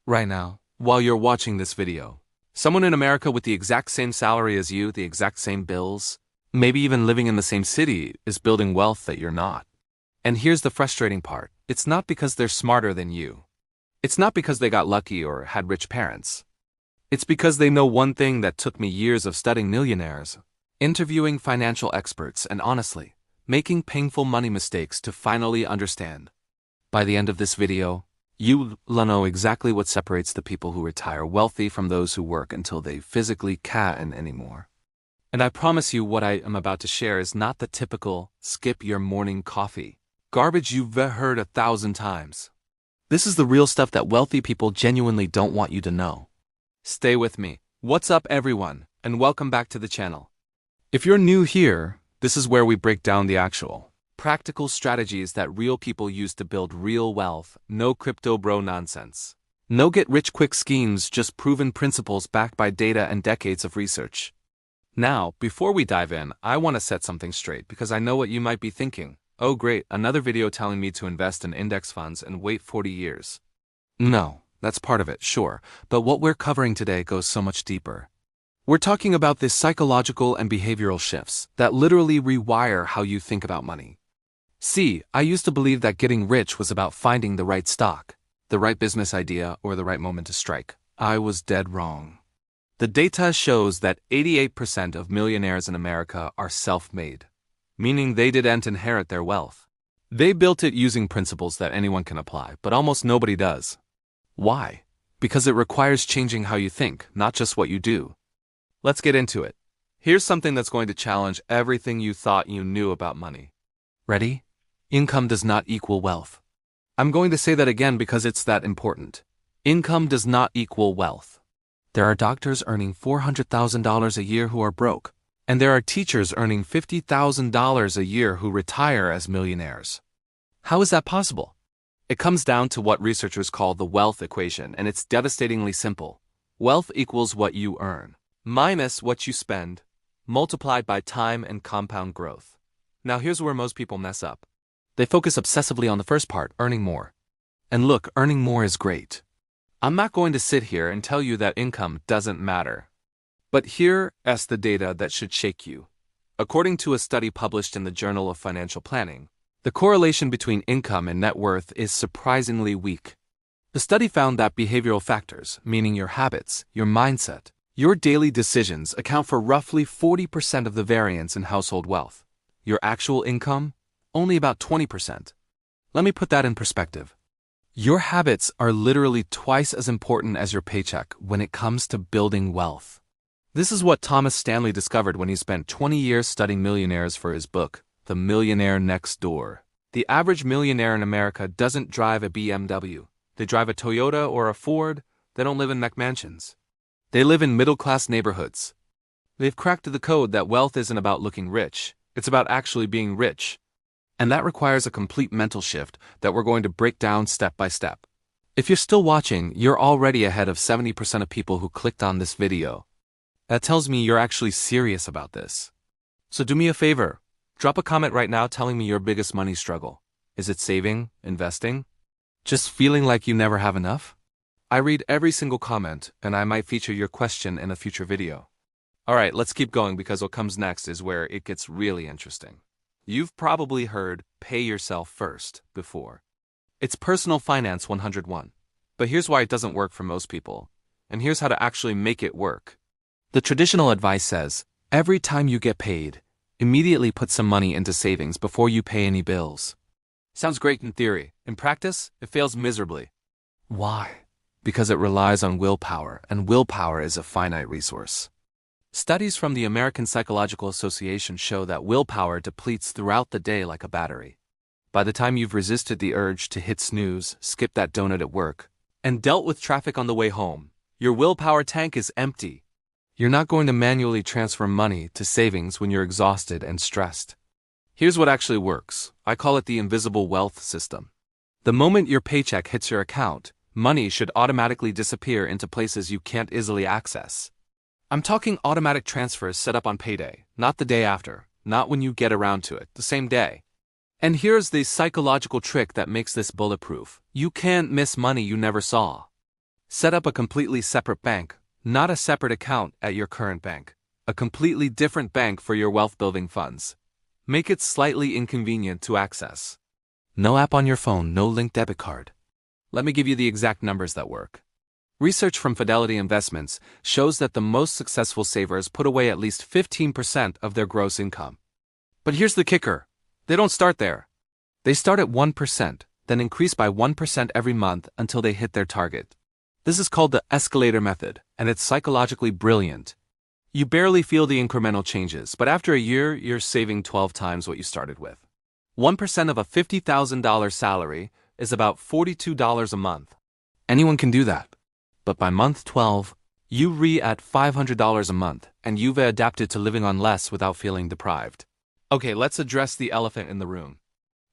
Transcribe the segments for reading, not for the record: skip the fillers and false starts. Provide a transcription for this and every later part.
Right now, while you're watching this video. Someone in America with the exact same salary as you, the exact same bills, maybe even living in the same city, is building wealth that you're not. And here's the frustrating part. It's not because they're smarter than you. It's not because they got lucky or had rich parents. It's because they know one thing that took me years of studying millionaires, interviewing financial experts, and honestly, making painful money mistakes to finally understand. By the end of this video, you'll know exactly what separates the people who retire wealthy from those who work until they physically can't anymore. And I promise you what I am about to share is not the typical skip your morning coffee garbage you've heard 1,000 times. This is the real stuff that wealthy people genuinely don't want you to know. Stay with me. What's up, everyone, and welcome back to the channel. If you're new here, this is where we break down the actual practical strategies that real people use to build real wealth. No crypto bro nonsense. No get-rich-quick schemes, just proven principles backed by data and decades of research. Now, before we dive in, I want to set something straight because I know what you might be thinking. Oh great, another video telling me to invest in index funds and wait 40 years. No, that's part of it, sure, but what we're covering today goes so much deeper. We're talking about the psychological and behavioral shifts that literally rewire how you think about money. See, I used to believe that getting rich was about finding the right stock, the right business idea, or the right moment to strike. I was dead wrong. The data shows that 88% of millionaires in America are self-made, meaning they didn't inherit their wealth. They built it using principles that anyone can apply, but almost nobody does. Why? Because it requires changing how you think, not just what you do. Let's get into it. Here's something that's going to challenge everything you thought you knew about money. Ready? Income does not equal wealth. I'm going to say that again because it's that important. Income does not equal wealth. There are doctors earning $400,000 a year who are broke, and there are teachers earning $50,000 a year who retire as millionaires. How is that possible? It comes down to what researchers call the wealth equation, and it's devastatingly simple. Wealth equals what you earn, minus what you spend, multiplied by time and compound growth. Now here's where most people mess up. They focus obsessively on the first part, earning more. And look, earning more is great. I'm not going to sit here and tell you that income doesn't matter. But here's the data that should shake you. According to a study published in the Journal of Financial Planning, the correlation between income and net worth is surprisingly weak. The study found that behavioral factors, meaning your habits, your mindset, your daily decisions, account for roughly 40% of the variance in household wealth. Your actual income? Only about 20%. Let me put that in perspective. Your habits are literally twice as important as your paycheck when it comes to building wealth. This is what Thomas Stanley discovered when he spent 20 years studying millionaires for his book, The Millionaire Next Door. The average millionaire in America doesn't drive a BMW. They drive a Toyota or a Ford. They don't live in McMansions. They live in middle-class neighborhoods. They've cracked the code that wealth isn't about looking rich. It's about actually being rich. And that requires a complete mental shift that we're going to break down step by step. If you're still watching, you're already ahead of 70% of people who clicked on this video. That tells me you're actually serious about this. So do me a favor. Drop a comment right now telling me your biggest money struggle. Is it saving, investing? Just feeling like you never have enough? I read every single comment, and I might feature your question in a future video. Alright, let's keep going because what comes next is where it gets really interesting. You've probably heard pay yourself first before. It's personal finance 101. But here's why it doesn't work for most people. And here's how to actually make it work. The traditional advice says, every time you get paid, immediately put some money into savings before you pay any bills. Sounds great in theory. In practice, it fails miserably. Why? Because it relies on willpower, and willpower is a finite resource. Studies from the American Psychological Association show that willpower depletes throughout the day like a battery. By the time you've resisted the urge to hit snooze, skip that donut at work, and dealt with traffic on the way home, your willpower tank is empty. You're not going to manually transfer money to savings when you're exhausted and stressed. Here's what actually works. I call it the invisible wealth system. The moment your paycheck hits your account, money should automatically disappear into places you can't easily access. I'm talking automatic transfers set up on payday, not the day after, not when you get around to it, the same day. And here's the psychological trick that makes this bulletproof. You can't miss money you never saw. Set up a completely separate bank, not a separate account at your current bank. A completely different bank for your wealth-building funds. Make it slightly inconvenient to access. No app on your phone, no linked debit card. Let me give you the exact numbers that work. Research from Fidelity Investments shows that the most successful savers put away at least 15% of their gross income. But here's the kicker. They don't start there. They start at 1%, then increase by 1% every month until they hit their target. This is called the escalator method, and it's psychologically brilliant. You barely feel the incremental changes, but after a year, you're saving 12 times what you started with. 1% of a $50,000 salary is about $42 a month. Anyone can do that. But by month 12, you're at $500 a month, and you've adapted to living on less without feeling deprived. Okay, let's address the elephant in the room.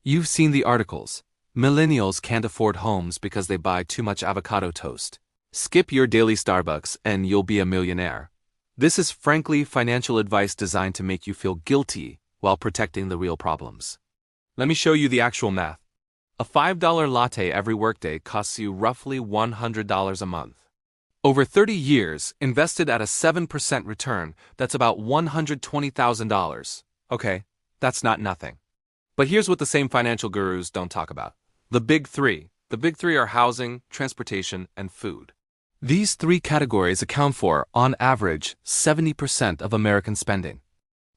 You've seen the articles. Millennials can't afford homes because they buy too much avocado toast. Skip your daily Starbucks and you'll be a millionaire. This is frankly financial advice designed to make you feel guilty while protecting the real problems. Let me show you the actual math. A $5 latte every workday costs you roughly $100 a month. Over 30 years, invested at a 7% return, that's about $120,000. Okay, that's not nothing. But here's what the same financial gurus don't talk about. The big three. The big three are housing, transportation, and food. These three categories account for, on average, 70% of American spending.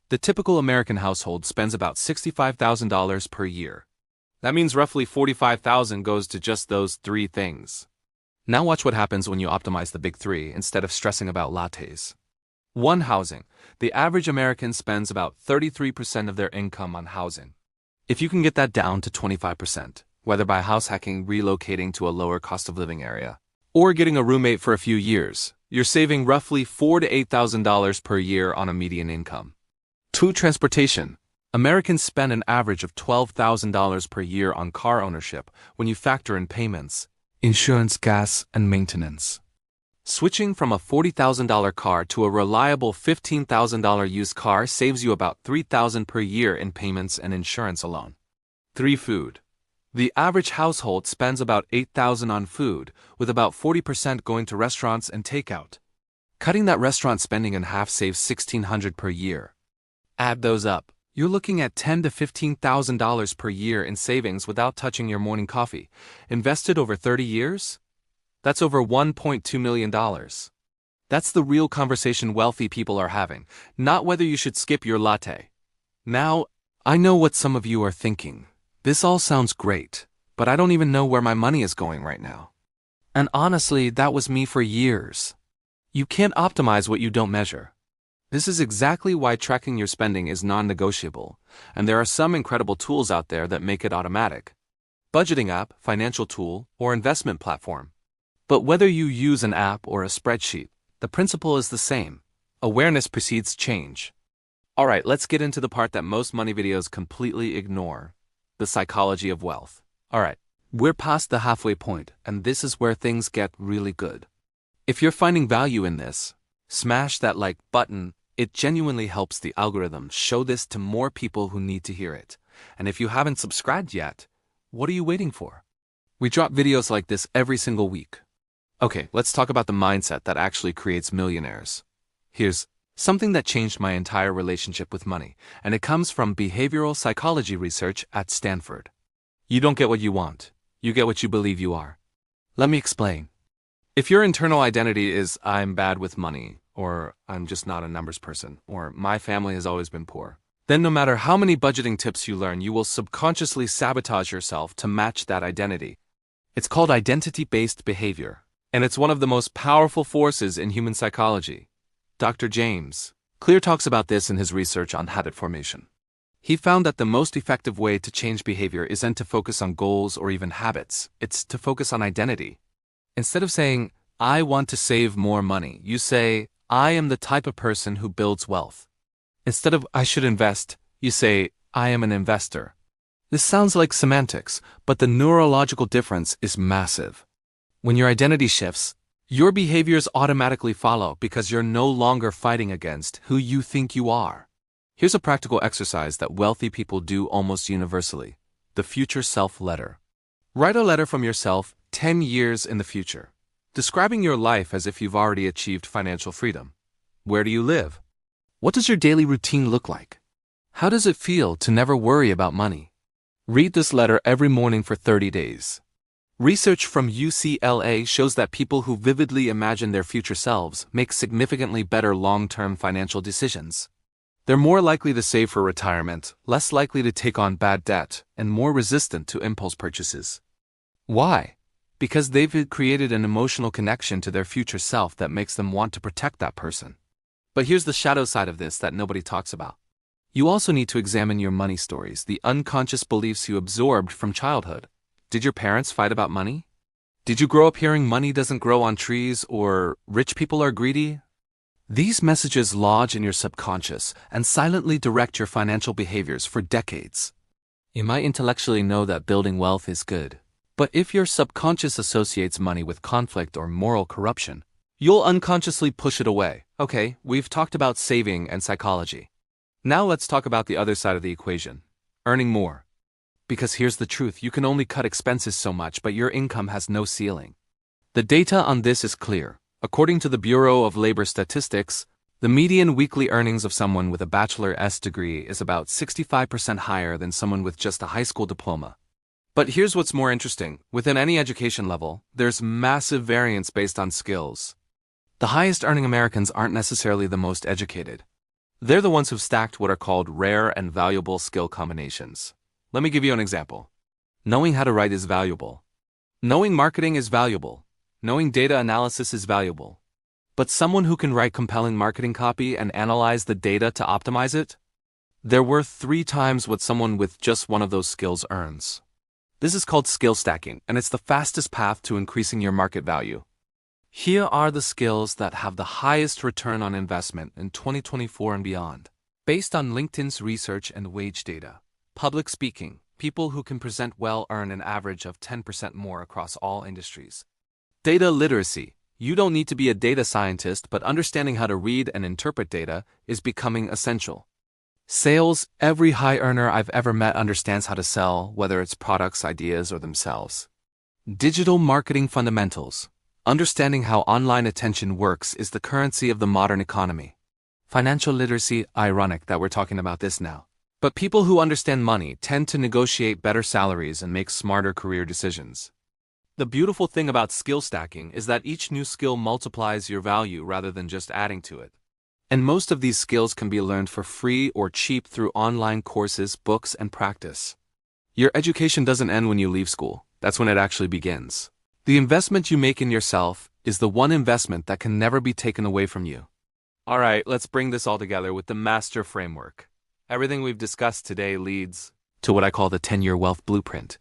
The typical American household spends about $65,000 per year. That means roughly $45,000 goes to just those three things. Now watch what happens when you optimize the big three instead of stressing about lattes. 1. Housing. The average American spends about 33% of their income on housing. If you can get that down to 25%, whether by house hacking, relocating to a lower cost of living area, or getting a roommate for a few years, you're saving roughly $4,000 to $8,000 per year on a median income. 2. Transportation. Americans spend an average of $12,000 per year on car ownership when you factor in payments, insurance, gas, and maintenance. Switching from a $40,000 car to a reliable $15,000 used car saves you about $3,000 per year in payments and insurance alone. 3. Food. The average household spends about $8,000 on food, with about 40% going to restaurants and takeout. Cutting that restaurant spending in half saves $1,600 per year. Add those up. You're looking at $10,000 to $15,000 per year in savings without touching your morning coffee. Invested over 30 years? That's over $1.2 million. That's the real conversation wealthy people are having, not whether you should skip your latte. Now, I know what some of you are thinking. This all sounds great, but I don't even know where my money is going right now. And honestly, that was me for years. You can't optimize what you don't measure. This is exactly why tracking your spending is non-negotiable, and there are some incredible tools out there that make it automatic. Budgeting app, financial tool, or investment platform. But whether you use an app or a spreadsheet, the principle is the same. Awareness precedes change. Alright, let's get into the part that most money videos completely ignore. The psychology of wealth. Alright, we're past the halfway point, and this is where things get really good. If you're finding value in this, smash that like button. It genuinely helps the algorithm show this to more people who need to hear it. And if you haven't subscribed yet, what are you waiting for? We drop videos like this every single week. Okay, let's talk about the mindset that actually creates millionaires. Here's something that changed my entire relationship with money, and it comes from behavioral psychology research at Stanford. You don't get what you want. You get what you believe you are. Let me explain. If your internal identity is, I'm bad with money, or I'm just not a numbers person, or my family has always been poor, then no matter how many budgeting tips you learn, you will subconsciously sabotage yourself to match that identity. It's called identity-based behavior, and it's one of the most powerful forces in human psychology. Dr. James Clear talks about this in his research on habit formation. He found that the most effective way to change behavior isn't to focus on goals or even habits, it's to focus on identity. Instead of saying, I want to save more money, you say, I am the type of person who builds wealth. Instead of, I should invest, you say, I am an investor. This sounds like semantics, but the neurological difference is massive. When your identity shifts, your behaviors automatically follow because you're no longer fighting against who you think you are. Here's a practical exercise that wealthy people do almost universally. The future self letter. Write a letter from yourself 10 years in the future. describing your life as if you've already achieved financial freedom. Where do you live? What does your daily routine look like? How does it feel to never worry about money? Read this letter every morning for 30 days. Research from UCLA shows that people who vividly imagine their future selves make significantly better long-term financial decisions. They're more likely to save for retirement, less likely to take on bad debt, and more resistant to impulse purchases. Why? Because they've created an emotional connection to their future self that makes them want to protect that person. But here's the shadow side of this that nobody talks about. You also need to examine your money stories, the unconscious beliefs you absorbed from childhood. Did your parents fight about money? Did you grow up hearing money doesn't grow on trees or rich people are greedy? These messages lodge in your subconscious and silently direct your financial behaviors for decades. You might intellectually know that building wealth is good, but if your subconscious associates money with conflict or moral corruption, you'll unconsciously push it away. Okay, we've talked about saving and psychology. Now let's talk about the other side of the equation, earning more. Because here's the truth, you can only cut expenses so much, but your income has no ceiling. The data on this is clear. According to the Bureau of Labor Statistics, the median weekly earnings of someone with a bachelor's degree is about 65% higher than someone with just a high school diploma. But here's what's more interesting. Within any education level, there's massive variance based on skills. The highest earning Americans aren't necessarily the most educated. They're the ones who've stacked what are called rare and valuable skill combinations. Let me give you an example. Knowing how to write is valuable. Knowing marketing is valuable. Knowing data analysis is valuable. But someone who can write compelling marketing copy and analyze the data to optimize it? They're worth 3 times what someone with just one of those skills earns. This is called skill stacking, and it's the fastest path to increasing your market value. Here are the skills that have the highest return on investment in 2024 and beyond. Based on LinkedIn's research and wage data. Public speaking. People who can present well earn an average of 10% more across all industries. Data literacy. You don't need to be a data scientist, but understanding how to read and interpret data is becoming essential. Sales. Every high earner I've ever met understands how to sell, whether it's products, ideas, or themselves. Digital marketing fundamentals. Understanding how online attention works is the currency of the modern economy. Financial literacy. Ironic that we're talking about this now. But people who understand money tend to negotiate better salaries and make smarter career decisions. The beautiful thing about skill stacking is that each new skill multiplies your value rather than just adding to it. And most of these skills can be learned for free or cheap through online courses, books, and practice. Your education doesn't end when you leave school. That's when it actually begins. The investment you make in yourself is the one investment that can never be taken away from you. All right, let's bring this all together with the master framework. Everything we've discussed today leads to what I call the 10-year wealth blueprint.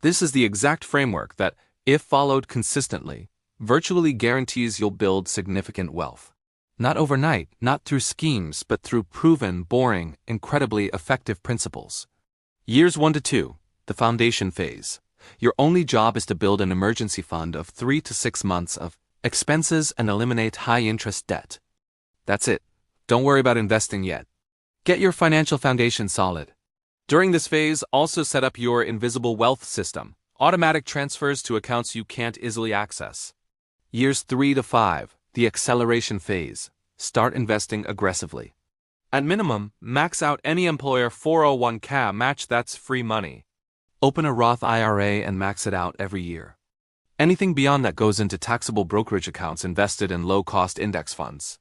This is the exact framework that, if followed consistently, virtually guarantees you'll build significant wealth. Not overnight, not through schemes, but through proven, boring, incredibly effective principles. Years 1 to 2, the foundation phase. Your only job is to build an emergency fund of 3 to 6 months of expenses and eliminate high-interest debt. That's it. Don't worry about investing yet. Get your financial foundation solid. During this phase, also set up your invisible wealth system, automatic transfers to accounts you can't easily access. Years 3 to 5, the acceleration phase. Start investing aggressively. At minimum, max out any employer 401k match, that's free money. Open a Roth IRA and max it out every year. Anything beyond that goes into taxable brokerage accounts invested in low-cost index funds.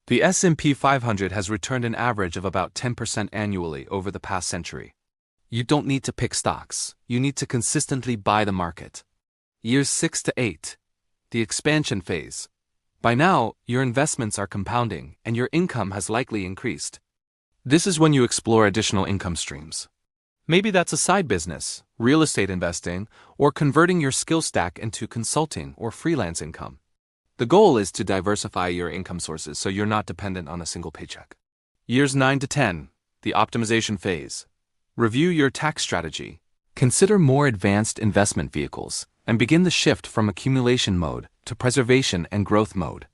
The S&P 500 has returned an average of about 10% annually over the past century. You don't need to pick stocks. You need to consistently buy the market. Years 6 to 8. The expansion phase. By now, your investments are compounding and your income has likely increased. This is when you explore additional income streams. Maybe that's a side business, real estate investing, or converting your skill stack into consulting or freelance income. The goal is to diversify your income sources so you're not dependent on a single paycheck. Years 9 to 10, the optimization phase. Review your tax strategy. Consider more advanced investment vehicles and begin the shift from accumulation mode to preservation and growth mode.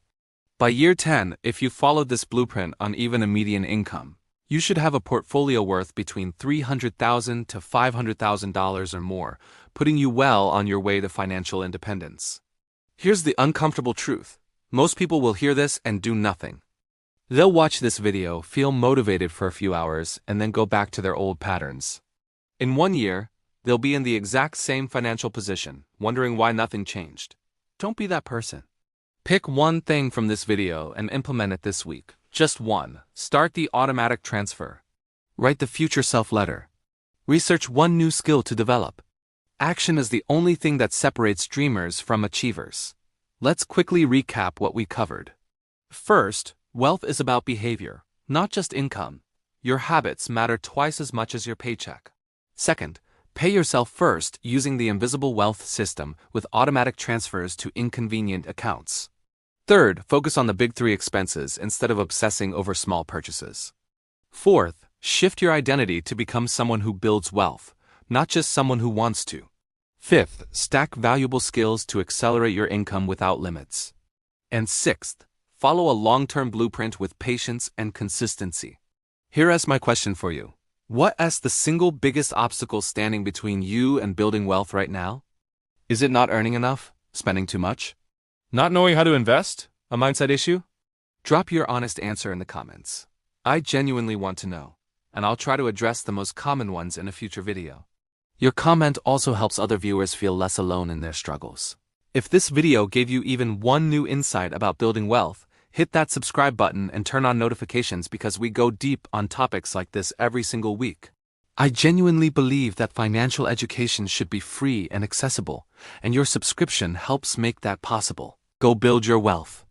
By year 10, if you followed this blueprint on even a median income, you should have a portfolio worth between $300,000 to $500,000 or more, putting you well on your way to financial independence. Here's the uncomfortable truth. Most people will hear this and do nothing. They'll watch this video, feel motivated for a few hours, and then go back to their old patterns. In 1 year, they'll be in the exact same financial position, wondering why nothing changed. Don't be that person. Pick one thing from this video and implement it this week. Just one. Start the automatic transfer. Write the future self letter. Research one new skill to develop. Action is the only thing that separates dreamers from achievers. Let's quickly recap what we covered. First, wealth is about behavior, not just income. Your habits matter twice as much as your paycheck. Second, pay yourself first using the invisible wealth system with automatic transfers to inconvenient accounts. Third, focus on the big 3 expenses instead of obsessing over small purchases. Fourth, shift your identity to become someone who builds wealth, not just someone who wants to. Fifth, stack valuable skills to accelerate your income without limits. And sixth, follow a long-term blueprint with patience and consistency. Here is my question for you. What is the single biggest obstacle standing between you and building wealth right now? Is it not earning enough? Spending too much? Not knowing how to invest? A mindset issue? Drop your honest answer in the comments. I genuinely want to know, and I'll try to address the most common ones in a future video. Your comment also helps other viewers feel less alone in their struggles. If this video gave you even one new insight about building wealth, hit that subscribe button and turn on notifications because we go deep on topics like this every single week. I genuinely believe that financial education should be free and accessible, and your subscription helps make that possible. Go build your wealth.